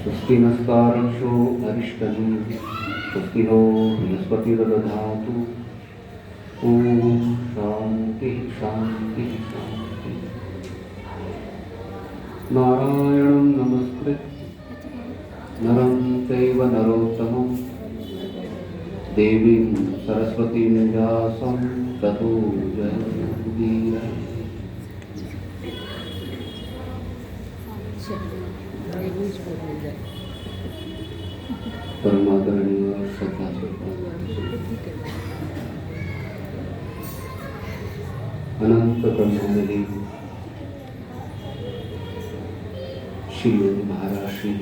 स्वस्ति नस्तारक्षो अरिष्टनेः स्वस्ति नो बृहस्पतिर्दधातु। ओम शांति शांति शांति। नारायणं नमस्कृत्य नरं चैव नरोत्तमं देवीं सरस्वतीं व्यासं ततो जयमुदीरये। परमादरणीय श्रद्धा अनंत ब्रह्ममयी श्री योगी महाराज श्री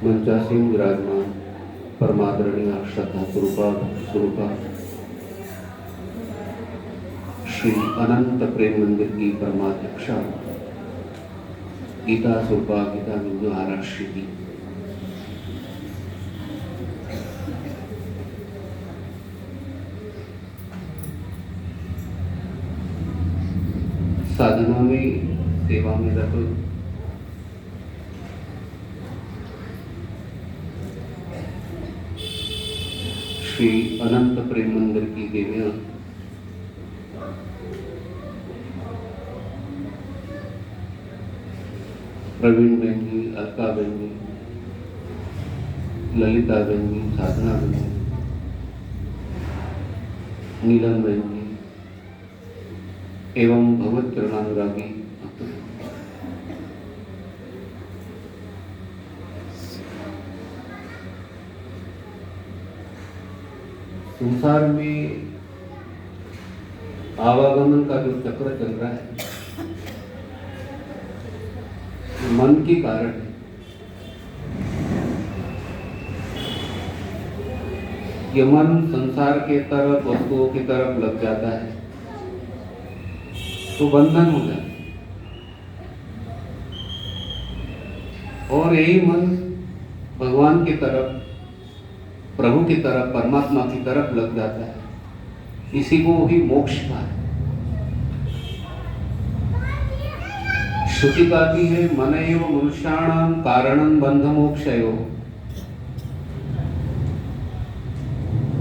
मंचासीन विराजमान परमादरणीय श्रद्धा स्वरूपा श्री अनंत प्रेम मंदिर की परमाध्यक्षा गीता स्वरूपा गीता बिंदु महाराज श्री की साधना में सेवा में रत श्री अनंत प्रेम मंदिर की देवियां प्रवीण बहन जी, अलका बहन जी, ललिता बहन जी, साधना बहन जी, नीलम बहन जी एवं भगवत चरणानुरागी संसार में आवागमन का जो चक्र चल रहा है मन के कारण है। ये मन संसार के तरफ वस्तुओं की तरफ लग जाता है तो बंधन हो जाता है और यही मन भगवान की तरफ प्रभु की तरफ परमात्मा की तरफ लग जाता है। इसी को ही मोक्ष का है। श्रुति कहती है मन एव मनुष्याणाम कारणं बंध मोक्षयो।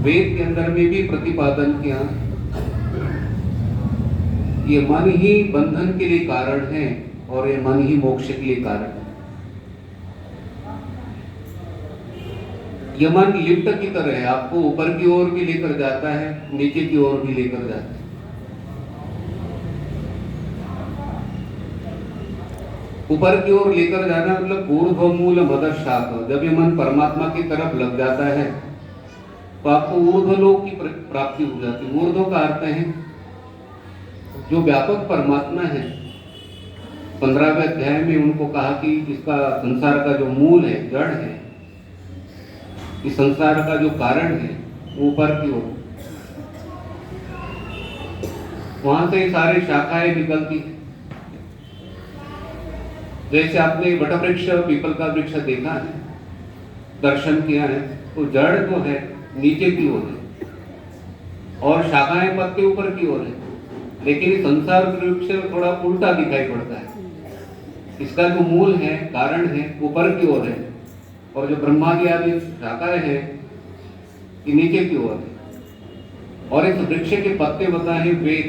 वेद के अंदर में भी प्रतिपादन किया ये मन ही बंधन के लिए कारण है और ये मन ही मोक्ष के लिए कारण है। ये मन लिफ्ट की तरह है, आपको ऊपर की ओर भी लेकर जाता है, नीचे की ओर भी लेकर जाता है। ऊपर की ओर लेकर जाना मतलब ऊर्ध्वमूल मदर शाख। जब ये मन परमात्मा की तरफ लग जाता है तो आपको ऊर्ध्वलोक की प्राप्ति हो जाती है। ऊर्ध्व का अर्थ है जो व्यापक परमात्मा है। 15वें अध्याय में उनको कहा कि इसका संसार का जो मूल है, जड़ है, इस संसार का जो कारण है ऊपर की ओर, वहां से सारी शाखाएं निकलती है। जैसे आपने वटवृक्ष पीपल का वृक्ष देखा है, दर्शन किया है, तो जड़ जो है नीचे की ओर है और शाखाएं पत्ते ऊपर की ओर है। लेकिन संसार वृक्ष थोड़ा उल्टा दिखाई पड़ता है। इसका जो मूल है, कारण है, ऊपर की ओर है और जो ब्रह्मादि आदि शाखाएं हैं ये नीचे की ओर है। और इस वृक्ष के पत्ते बताए हैं वेद।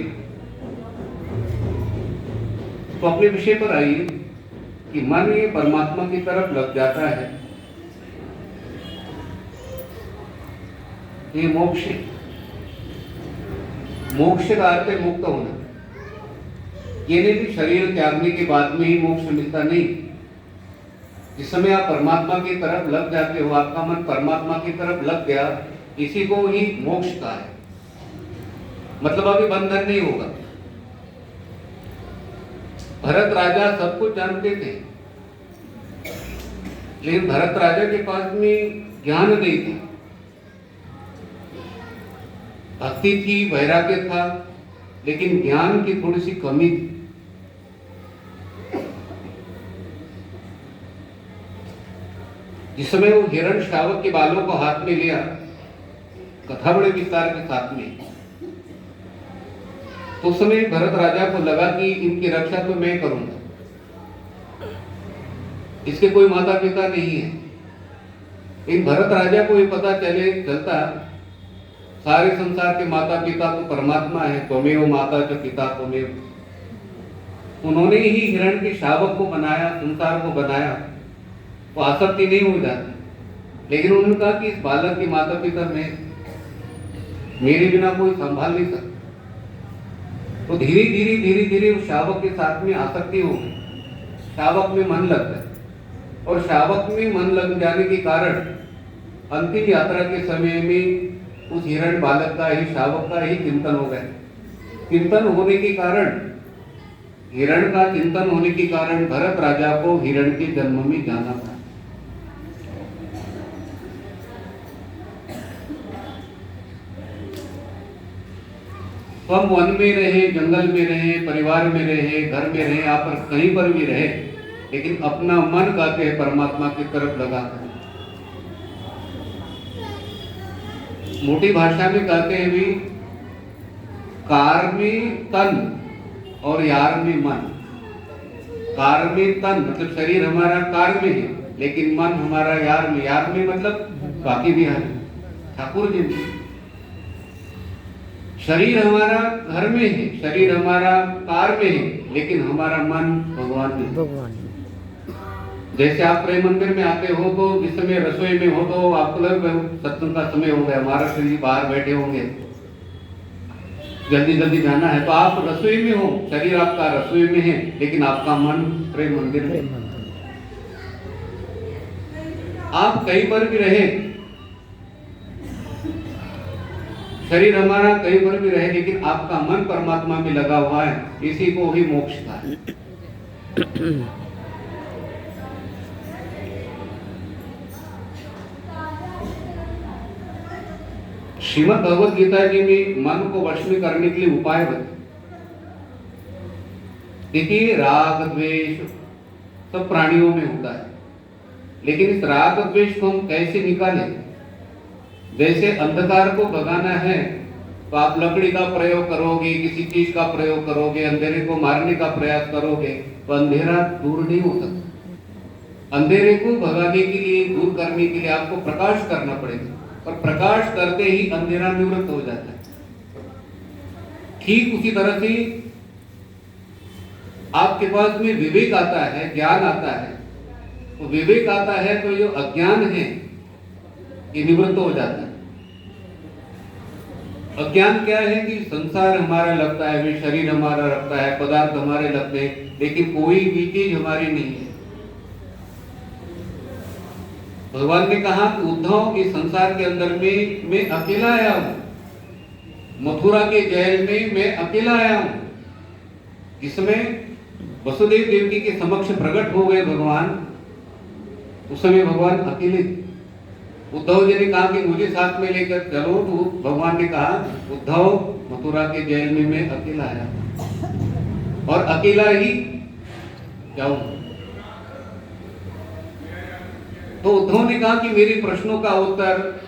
तो अपने विषय पर आइए कि मन ये परमात्मा की तरफ लग जाता है, ये मोक्ष है। मोक्ष का अर्थ है मुक्त होना। ये नहीं कि शरीर त्यागने के बाद में ही मोक्ष मिलता, नहीं। जिस समय आप परमात्मा की तरफ लग जाते हो, आपका मन परमात्मा की तरफ लग गया, इसी को ही मोक्ष का है। मतलब अभी बंधन नहीं होगा। भरत राजा सब कुछ जानते थे, लेकिन भरत राजा के पास में ज्ञान नहीं था। भक्ति थी, वैराग्य था, लेकिन ज्ञान की थोड़ी सी कमी थी। जिस समय वो हिरण शावक के बालों को हाथ में लिया कथा बड़े विस्तार के साथ में। तो उस समय भरत राजा को लगा कि इनकी रक्षा तो मैं करूंगा, इसके कोई माता पिता नहीं है। इन भरत राजा को ये पता चलता सारे संसार के माता पिता तो परमात्मा है, त्वमेव माता च पिता त्वमेव। उन्होंने ही हिरण के शावक को बनाया, संसार को बनाया, वो आसक्ति नहीं हो जाती। लेकिन उन्होंने कहा कि इस बालक के माता पिता में मेरे बिना कोई संभाल नहीं सकता। तो धीरे धीरे उस शावक के साथ में आसक्ति हो गई, शावक में मन लगता है, और शावक में मन लग जाने के कारण अंतिम यात्रा के समय में उस हिरण बालक का ही, शावक का ही चिंतन हो गया। चिंतन होने के कारण, हिरण का चिंतन होने के कारण भरत राजा को हिरण के जन्म में जाना था। तो हम वन में रहे, जंगल में रहे, परिवार में रहे, घर में रहे, आप कहीं पर भी रहे, लेकिन अपना मन कहते हैं परमात्मा की तरफ लगा कर। मोटी भाषा में कहते हैं भी, कार में तन और यार में मन। कार में तन मतलब शरीर हमारा कार में है, लेकिन मन हमारा यार में। यार में मतलब बाकी भी है, ठाकुर जी में। शरीर हमारा घर में है, शरीर हमारा कार में है, लेकिन हमारा मन भगवान में। जैसे आप प्रेम मंदिर में आते हो तो जिस समय रसोई में हो तो आपको लग सत्संग का समय हो गया, महाराज जी बाहर बैठे होंगे, जल्दी जल्दी जाना है, तो आप रसोई में हो, शरीर आपका रसोई में है, लेकिन आपका मन प्रेम मंदिर में। आप कहीं पर भी रहे, शरीर हमारा कहीं पर भी रहे, लेकिन आपका मन परमात्मा में लगा हुआ है, इसी को ही मोक्ष था। श्रीमद् भगवद गीता जी में मन को वश में करने के लिए उपाय बताए। देखिए, राग द्वेष सब प्राणियों में होता है, लेकिन इस राग द्वेष को हम कैसे निकालें? जैसे अंधकार को भगाना है तो आप लकड़ी का प्रयोग करोगे, किसी चीज का प्रयोग करोगे, अंधेरे को मारने का प्रयास करोगे, तो अंधेरा दूर नहीं हो सकता। अंधेरे को भगाने के लिए, दूर करने के लिए आपको प्रकाश करना पड़ेगा, और प्रकाश करते ही अंधेरा निवृत्त हो जाता है। ठीक उसी तरह से आपके पास में विवेक आता है, ज्ञान आता है, तो विवेक आता है तो जो अज्ञान है ये निवृत्त हो जाता है। अज्ञान क्या है कि संसार हमारा लगता है, शरीर हमारा लगता है, पदार्थ हमारे लगते हैं, लेकिन कोई भी चीज हमारी नहीं है। भगवान ने कहा कि उद्धव, इस संसार के अंदर में मैं अकेला आया हूं, मथुरा के जेल में मैं अकेला आया हूं। जिसमें वसुदेव देवकी के समक्ष प्रकट हो गए भगवान, उस समय भगवान अकेले। उद्धव जी ने कहा कि मुझे साथ में लेकर चलो, तो भगवान ने कहा उद्धव, मथुरा के जेल में मैं अकेला आया और अकेला ही जाऊंगा। तो उद्धव ने कहा कि मेरे प्रश्नों का उत्तर,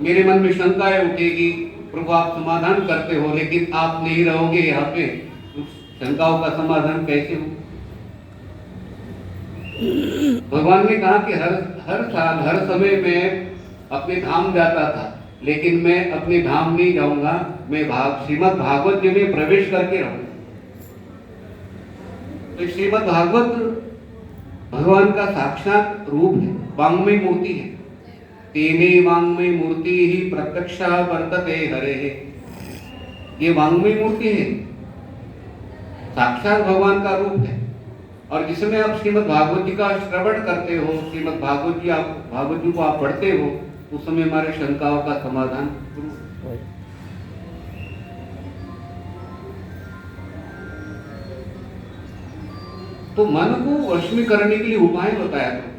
मेरे मन में शंकाएं उठेगी, प्रभु आप समाधान करते हो, लेकिन आप नहीं रहोगे यहाँ पे, शंकाओं का समाधान कैसे हो? भगवान ने कहा कि हर साल, हर समय मैं अपने धाम जाता था, लेकिन मैं अपने धाम नहीं जाऊंगा, मैं श्रीमद् भागवत जी में प्रवेश करके रहूंगा। तो श्रीमद् भागवत भगवान का साक्षात रूप है, वांग्मय मूर्ति है। तेने वांग्मय मूर्ति ही प्रत्यक्षा वर्तते हरे है। ये वांग्मय मूर्ति है, साक्षात भगवान का रूप है। और जिसमें आप श्रीमद् भागवत जी का श्रवण करते हो, श्रीमद् भागवत जी को आप पढ़ते हो, उस समय हमारे शंकाओं का समाधान शुरू। तो मन को वश में करने के लिए उपाय बताया था।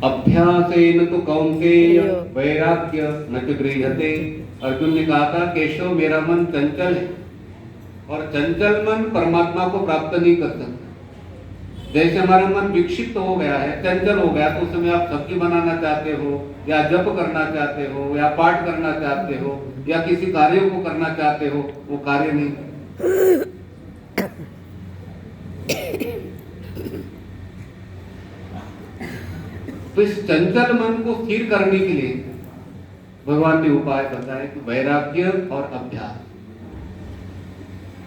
अभ्यासेन तो कौन्तेय वैराग्य न च गृह्यते। अर्जुन ने कहा था, केशव मेरा मन चंचल है, और चंचल मन परमात्मा को प्राप्त नहीं कर सकता। जैसे हमारा मन विक्षिप्त हो गया है, चंचल हो गया, तो उस समय आप सब्जी बनाना चाहते हो या जप करना चाहते हो या पाठ करना चाहते हो या किसी कार्य को करना चाहते हो, वो कार्य नहीं। तो इस चंचल मन को स्थिर करने के लिए भगवान ने उपाय बताया कि वैराग्य और अभ्यास।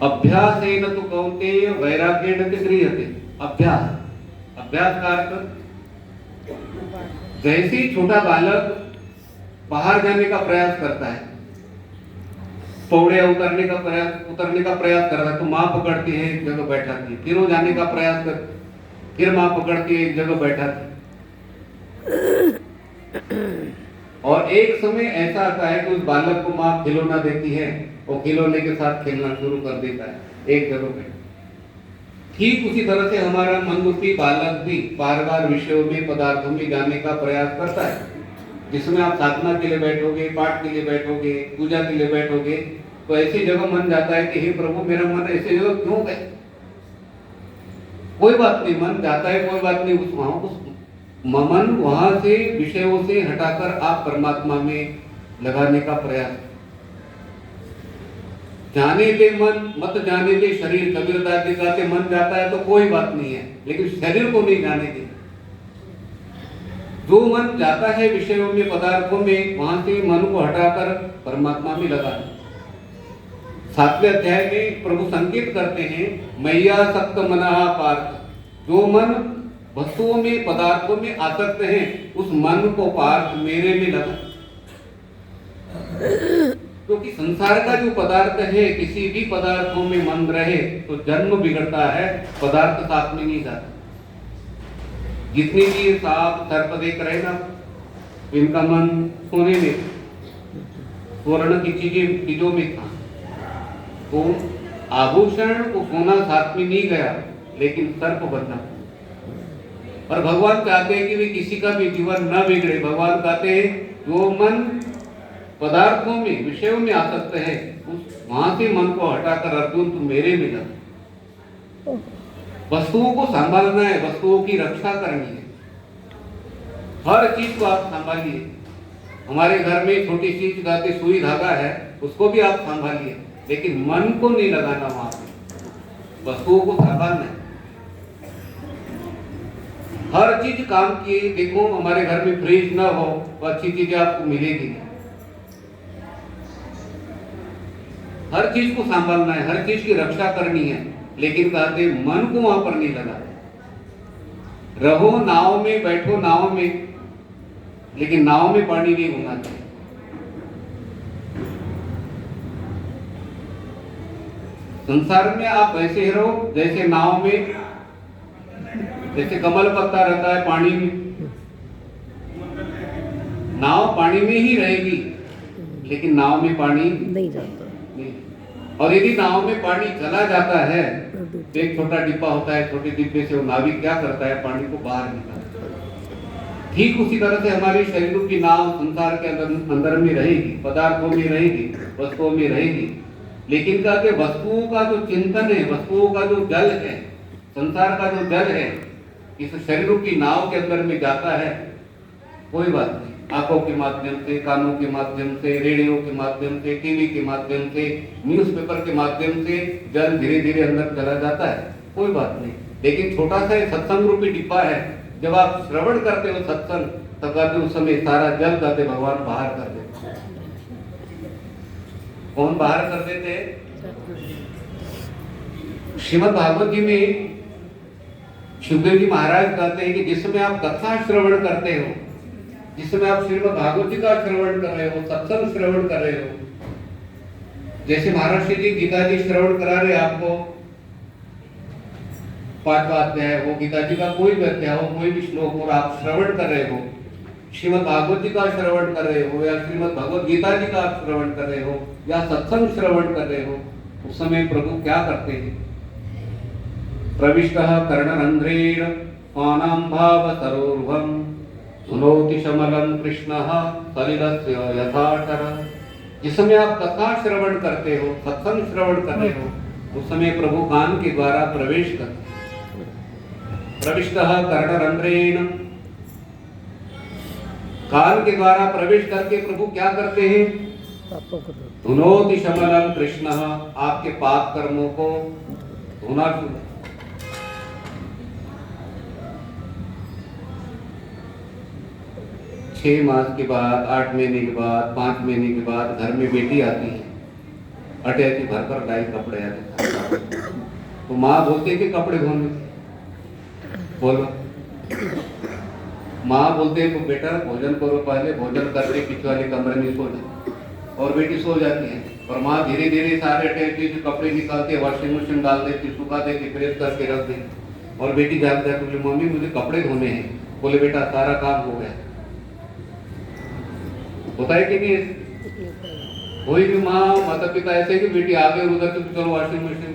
अभ्यास है न तो कौन्तेय वैराग्य न तो गृह्यते। अभ्यास का अर्थ, जैसे ही छोटा बालक बाहर जाने का प्रयास करता है, पौड़ियां उतरने का प्रयास कर रहा है, तो माँ पकड़ती है, एक जगह बैठाती है। फिर वो जाने का प्रयास कर, फिर माँ पकड़ती है, एक जगह बैठाती है। और एक समय ऐसा आता है कि उस बालक को माँ खिलौना देती है, वो खिलौने के साथ खेलना शुरू कर देता है एक जगह पे। ठीक उसी तरह से हमारा मनमुखी बालक भी बार बार विषयों में, पदार्थों में जाने का प्रयास करता है। जिसमें आप साधना के लिए बैठोगे, पाठ के लिए बैठोगे, पूजा के लिए बैठोगे, तो ऐसी जगह मन जाता है कि हे प्रभु, मेरा मन ऐसी जगह क्यों गया? कोई बात नहीं, मन जाता है, कोई बात नहीं। उस मन वहां से विषयों से हटाकर आप परमात्मा में लगाने का प्रयास। जाने दे मन मत जाने दे शरीर, कबीरदास जी कहते, मन जाता है तो कोई बात नहीं है, लेकिन शरीर को नहीं जाने दे। जो मन जाता है विषयों में, पदार्थों में, वहां से मन को हटाकर परमात्मा में लगा। 7वें अध्याय में प्रभु संकेत करते हैं, मैया सक्त मना पार्थ। जो मन वस्तुओं में, पदार्थों में आसक्त है, उस मन को पार्थ मेरे में लगा। क्योंकि संसार का जो पदार्थ है, किसी भी पदार्थों में मन रहे तो जन्म बिगड़ता है, पदार्थ साथ में नहीं जाता। जितनी भी सांप सर्प देख रहे ना, इनका मन सोने में, स्वर्ण की चीजों में था। तो आभूषण को सोना साथ में नहीं गया, लेकिन सर्प बनना। और भगवान चाहते हैं कि वे किसी का भी जीवन न बिगड़े। भगवान कहते हैं, जो मन पदार्थों में, विषयों में आसक्त है, उस वहां से मन को हटाकर अर्जुन तुम मेरे में लगा। वस्तुओं को संभालना है, वस्तुओं की रक्षा करनी है। हर चीज को आप संभालिए। हमारे घर में छोटी चीज जाती सुई धागा है, उसको भी आप संभालिए, लेकिन मन को नहीं लगाना वहां पे। वस्तुओं को संभालना है, हर चीज काम की। देखो, हमारे घर में फ्रिज ना हो तो अच्छी चीजें आपको मिलेगी नहीं। हर चीज को संभालना है, हर चीज की रक्षा करनी है, लेकिन कहते मन को वहां पर नहीं लगा। रहो नाव में, बैठो नाव में, लेकिन नाव में पानी नहीं होना चाहिए। संसार में आप वैसे ही रहो जैसे नाव में, जैसे कमल पत्ता रहता है पानी में। नाव पानी में ही रहेगी, लेकिन नाव में पानी नहीं जाता। और यदि नाव में पानी चला जाता है तो एक छोटा डिब्बा होता है, छोटे डिब्बे से वो नाविक क्या करता है, पानी को बाहर निकालता है। ठीक उसी तरह से हमारे शरीर की नाव संसार के अंदर में रहेगी, पदार्थों में रहेगी, वस्तुओं में रहेगी, लेकिन कहते वस्तुओं का जो चिंतन है, वस्तुओं का जो जल है, संसार का जो जल है, इस शरीर की नाव के अंदर में जाता है। कोई बात नहीं, आंखों के माध्यम से, कानों के माध्यम से, रेडियो के माध्यम से, टीवी के माध्यम से, न्यूज़पेपर के माध्यम से जल धीरे धीरे अंदर चला जाता है, कोई बात नहीं। लेकिन छोटा सा सत्संग रूपी डिब्बा है, जब आप श्रवण करते हो सत्संग, तब कहते उस समय सारा जल कहते भगवान बाहर कर देते। कौन बाहर कर देते? श्रीमद् भागवत जी में सुखदेव जी महाराज कहते हैं कि जिसमें आप कथा श्रवण करते हो, जिसमें आप श्रीमद् भागवत जी का श्रवण कर रहे हो, सत्संग श्रवण कर रहे हो, जैसे महर्षि जी गीता जी श्रवण करा रहे आपको, 5वां अध्याय हो, गीता जी का कोई भी अध्याय हो, कोई भी श्लोक हो, आप श्रवण कर रहे हो, श्रीमद् भागवत जी का श्रवण कर रहे हो, या श्रीमद् भगवत गीता जी का आप श्रवण कर रहे हो, या सत्संग श्रवण कर रहे हो, उस समय प्रभु क्या करते हैं? प्रविष्टः कर्णरंध्रेण स्वानाम्भाव सरोरुहं सुनोति शमलं कृष्णः सलिलस्य यथाटरः। जिस समय आप कथा श्रवण करते हो, सत्संग श्रवण कर रहे हो, उस समय प्रभु कान के द्वारा प्रवेश करते। प्रविष्टः कर्णरंध्रेण, कान के द्वारा प्रवेश करके प्रभु क्या करते हैं? धुनोति शमलम कृष्ण, आपके पाप कर्मों को धुना। 6 मास के बाद, 8 महीने के बाद, 5 महीने के बाद घर में बेटी आती है, अटैची भर कर लाई कपड़े आते, तो माँ बोलती है कि कपड़े धोने, बोलो माँ बोलते हैं तो बेटा भोजन करो, पहले भोजन करके पीछे वाले कमरे में सो जाए, और बेटी सो जाती है, और माँ धीरे धीरे सारे अटैची से कपड़े निकालते हैं, वॉशिंग मशीन डाल देती, सुखा देती, प्रेस करके रख देती, और बेटी जाग जाती, बोले मम्मी मुझे कपड़े धोने हैं। बोले बेटा सारा काम हो गया। होता है कि नहीं? कोई भी माँ माता पिता ऐसे कि बेटी आगे उधर से चलो वॉशिंग मशीन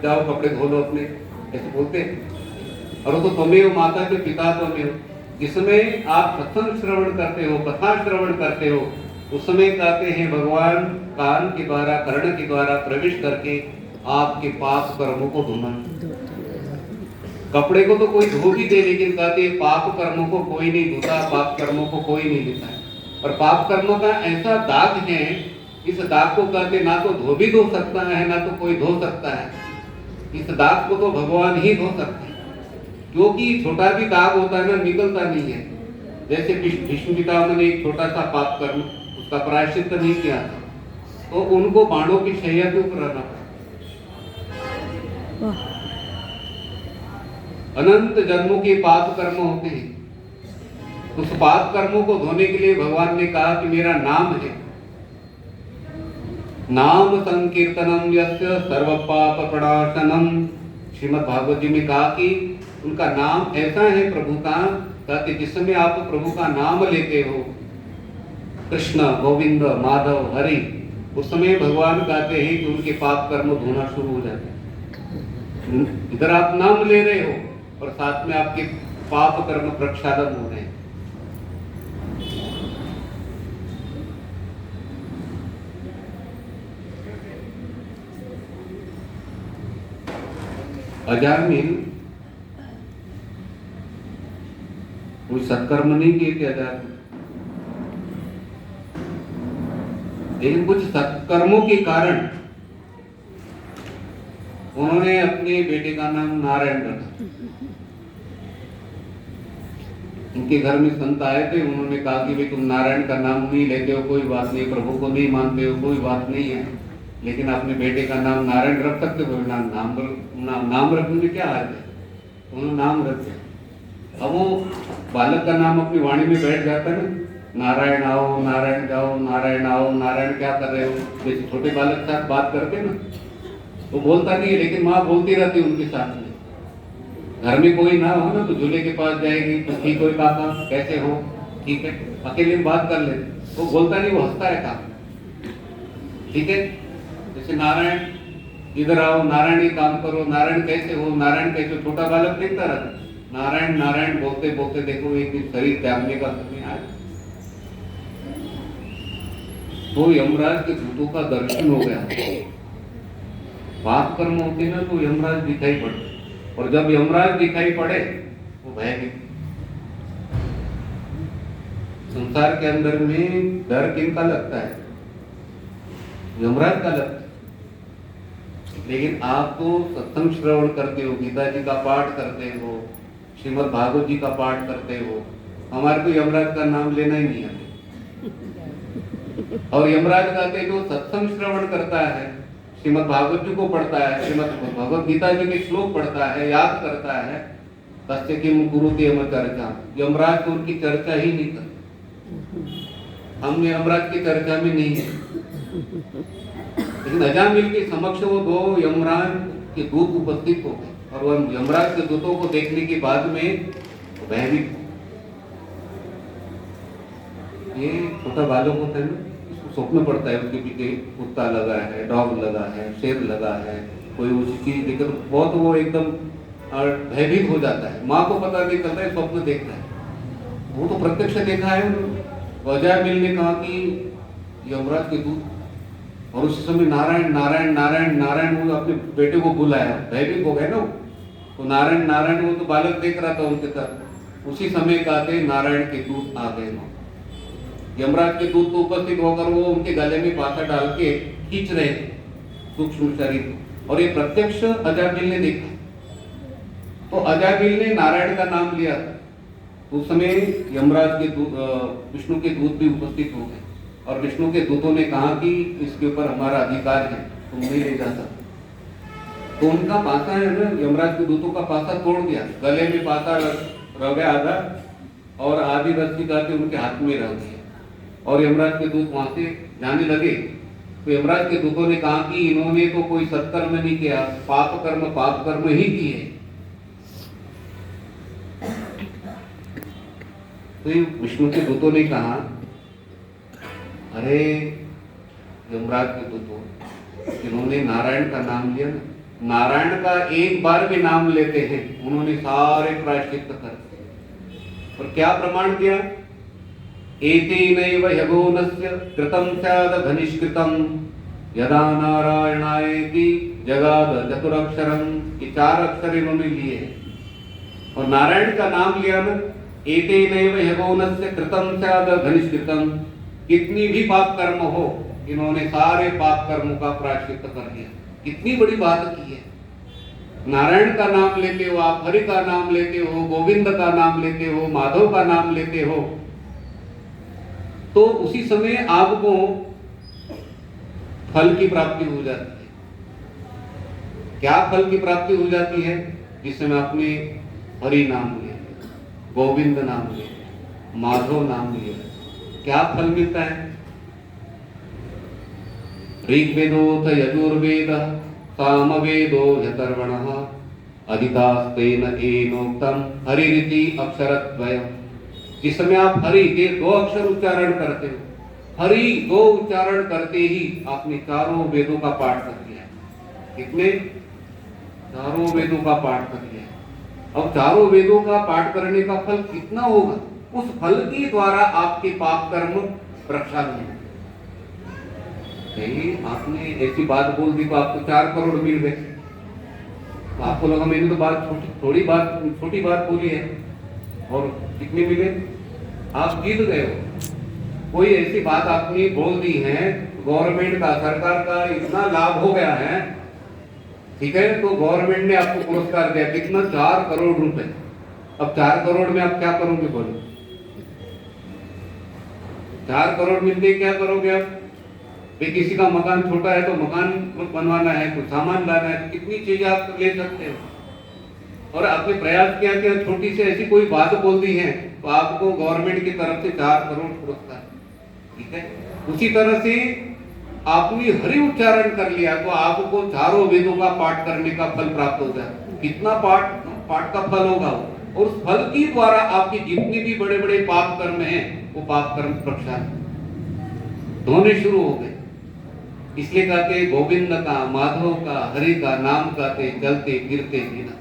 जाओ कपड़े धो लो अपने, ऐसे बोलते हैं। और वो तो तुम्हें हो, माता के पिता तुम्हें हो। जिसमें आप सत्संग श्रवण करते हो, कथा श्रवण करते हो, उसमें कहते हैं भगवान कान के द्वारा, कर्ण के द्वारा प्रवेश करके आपके पाप कर्मों को धोना। कपड़े को तो कोई धो भी दे, लेकिन कहते हैं पाप कर्मों को कोई नहीं धोता, पाप कर्मों को कोई नहीं लेता है। और पाप कर्मों का ऐसा दाग है, इस दाग को कहते ना तो धो भी धो सकता है, ना तो कोई धो सकता है। इस दाग को तो भगवान ही धो सकते हैं, क्योंकि छोटा भी दाग होता है ना, निकलता नहीं है। जैसे भीष्म पितामह ने एक छोटा सा पाप कर्म, उसका प्रायश्चित नहीं किया था, तो उनको बाणों की शैया के ऊपर रहना पड़ा। अनंत जन्मों के पाप कर्म होते हैं। उस पाप कर्मों को धोने के लिए भगवान ने कहा कि मेरा नाम है, नाम संकीर्तनम यस्य सर्व पाप प्रणाशनम। श्रीमद् भागवत जी में कहा कि उनका नाम ऐसा है प्रभु का, कहते जिस समय आप प्रभु का नाम लेते हो, कृष्ण, गोविंद, माधव, हरि, उस समय भगवान कहते हैं कि उनके पाप कर्म धोना शुरू हो जाते हैं। इधर आप नाम ले रहे हो और साथ में आपके पाप कर्म प्रक्षालन हो रहे हैं। अजामिल कोई सत्कर्म नहीं किए थे अजामिल, लेकिन कुछ सत्कर्मों के कारण उन्होंने अपने बेटे का नाम नारायण रखा। उनके घर में संत आए थे, उन्होंने कहा कि भाई तुम नारायण का नाम नहीं लेते हो कोई बात नहीं, प्रभु को नहीं मानते हो कोई बात नहीं है, लेकिन अपने बेटे का नाम नारायण रख सकते हो। नाम रखने में क्या हाल है? उन्होंने नाम रख दिया। अब वो बालक का नाम अपनी वाणी में बैठ जाता है ना, नारायण आओ, नारायण जाओ, नारायण आओ, नारायण क्या कर रहे हो, जैसे छोटे बालक के साथ बात करते ना, वो बोलता नहीं है, लेकिन माँ बोलती रहती उनके साथ में। घर में कोई ना हो ना तो झूले के पास जाएगी, तो ठीक हो काका, कैसे हो, ठीक है, अकेले में बात कर लेते। वो बोलता नहीं, वो हंसता है काम, ठीक है। जैसे नारायण इधर आओ, नारायण ये काम करो, नारायण कैसे हो, नारायण कैसे, छोटा बालक देखता रहता, नारायण नारायण बोलते बोलते देखो एक दिन शरीर त्यागने का समय आया, तो यमराज के दूतों का दर्शन हो गया। पाप कर्म होते ना तो यमराज दिखाई पड़ते, और जब यमराज दिखाई पड़े वो भयभीत। संसार के अंदर में डर किनका लगता है? यमराज का लगता है। लेकिन आप तो सत्संग श्रवण करते हो, गीता जी का पाठ करते हो, श्रीमद् भागवत जी का पाठ करते हो, हमारे को यमराज का नाम लेना ही नहीं है। और यमराज कहते जो सत्संग श्रवण करता है, श्रीमद् भागवत जी को पढ़ता है, श्रीमद् भगवत गीता जी के श्लोक पढ़ता है, याद करता है, तस्य किम कुरुते यम चर्चा, यमराज तो उनकी चर्चा ही नहीं करते। हम यमराज की चर्चा में नहीं है। लेकिन अजामिल के समक्ष वो 2 यमराज के दूत उपस्थित हो गए, और वह यमराज के दूतों को देखने के बाद में भयभीत। ये छोटा बालक होता है ना, स्वप्न पड़ता है उसके पीछे कुत्ता लगा है, डॉग लगा है, शेर लगा है, कोई उसी चीज देखकर बहुत वो एकदम भयभीत हो जाता है। माँ को पता नहीं चलता है, स्वप्न देखता है, वो तो प्रत्यक्ष देखा है उन्होंने। अजामिल ने कहा कि यमराज के दूत, और उसी समय नारायण नारायण नारायण नारायण वो अपने बेटे को बुलाया, भयभीत हो गए ना, तो नारायण नारायण, वो तो बालक देख रहा था उनके तरफ। उसी समय कहते नारायण के दूत आ गए। यमराज के दूत तो उपस्थित होकर वो उनके गले में पासा डाल के खींच रहे थे सूक्ष्म शरीर को, और ये प्रत्यक्ष अजामिल ने देखा। तो अजामिल ने नारायण का नाम लिया। उस समय यमराज के विष्णु के दूत भी उपस्थित हो गए, और विष्णु के दूतों ने कहा कि इसके ऊपर हमारा अधिकार है, तुम नहीं ले जा सकते। तो उनका पासा है ना, यमराज के दूतों का पासा तोड़ दिया, गले में पासा रह गया आधा, और आधी रस्सी कहते उनके हाथ में रह गई। और यमराज के दूत वहां से जाने लगे। तो यमराज के दूतों ने कहा कि इन्होंने तो कोई सत्कर्म नहीं किया, पाप कर्म ही किए। तो विष्णु के दूतों ने कहा, अरे यमराज के दूतों, जिन्होंने नारायण का नाम लिया ना, नारायण का एक बार भी नाम लेते हैं उन्होंने सारे प्रायश्चित कर दिए। और क्या प्रमाण दिया? एतेनैव ह्यगोनस्य कृतं स्याद घनिष्कृतं यदा नारायणायेति जगाद चतुरक्षरम। ये 4 अक्षर इन्होंने लिए। और नारायण का नाम लिया ना, एतेनैव ह्यगोनस्य कृतं स्याद घनिष्कृतं, कितनी भी पाप कर्म हो, इन्होंने सारे पाप कर्मों का प्रायश्चित कर दिया। कितनी बड़ी बात की है। नारायण का नाम लेते हो आप, हरि का नाम लेते हो, गोविंद का नाम लेते हो, माधव का नाम लेते हो, तो उसी समय आपको फल की प्राप्ति हो जाती है। क्या फल की प्राप्ति हो जाती है? जिस समय आपने हरि नाम लिया, गोविंद नाम लिया, माधव नाम लिया, क्या फल मिलता है? ऋग्वेदोऽथ यजुर्वेदः सामवेदो ह्यथर्वणः अदितास्तेन एनोक्तम् हरिरिति अक्षरद्वयम्। जिस समय आप हरि के 2 अक्षर उच्चारण करते हो, हरि 2 उच्चारण करते ही आपने 4 वेदों का पाठ कर लिया। कितने? 4 वेदों का पाठ कर लिया। अब 4 वेदों का पाठ करने का फल कितना होगा? उस फल के द्वारा आपके पाप कर्म प्रक्षालन होंगे। आपने ऐसी बात बोल दी तो आपको 4 करोड़ मिल गए। तो आपको लगा मैंने तो छोटी बात बोली है, और कितने मिले? आप जीत गए हो। कोई ऐसी बात आपने बोल दी है, गवर्नमेंट का, सरकार का इतना लाभ हो गया है, ठीक है, तो गवर्नमेंट ने आपको पुरस्कार दिया, कितना? 4 करोड़ रुपए। अब 4 करोड़ में आप क्या करोगे? बोलो, 4 करोड़ मिलते क्या करोगे आप? भाई किसी का मकान छोटा है तो मकान बनवाना है, कुछ सामान लाना है, कितनी चीजें आप ले सकते हो। और आपने प्रयास किया कि छोटी सी ऐसी कोई बात बोल दी है तो आपको गवर्नमेंट की तरफ से 4 करोड़ पुरस्कार, ठीक है। उसी तरह से आपने हरि उच्चारण कर लिया तो आपको 4 वेदों का पाठ करने का फल प्राप्त हो जाए। कितना पाठ का फल होगा? और उस फल के द्वारा आपके जितने भी बड़े बड़े पाप कर्म हैं वो पाप कर्म प्रक्षालन होने शुरू हो गए। इसलिए कहते गोविंद का, माधव का, हरि का नाम कहते चलते फिरते बिना।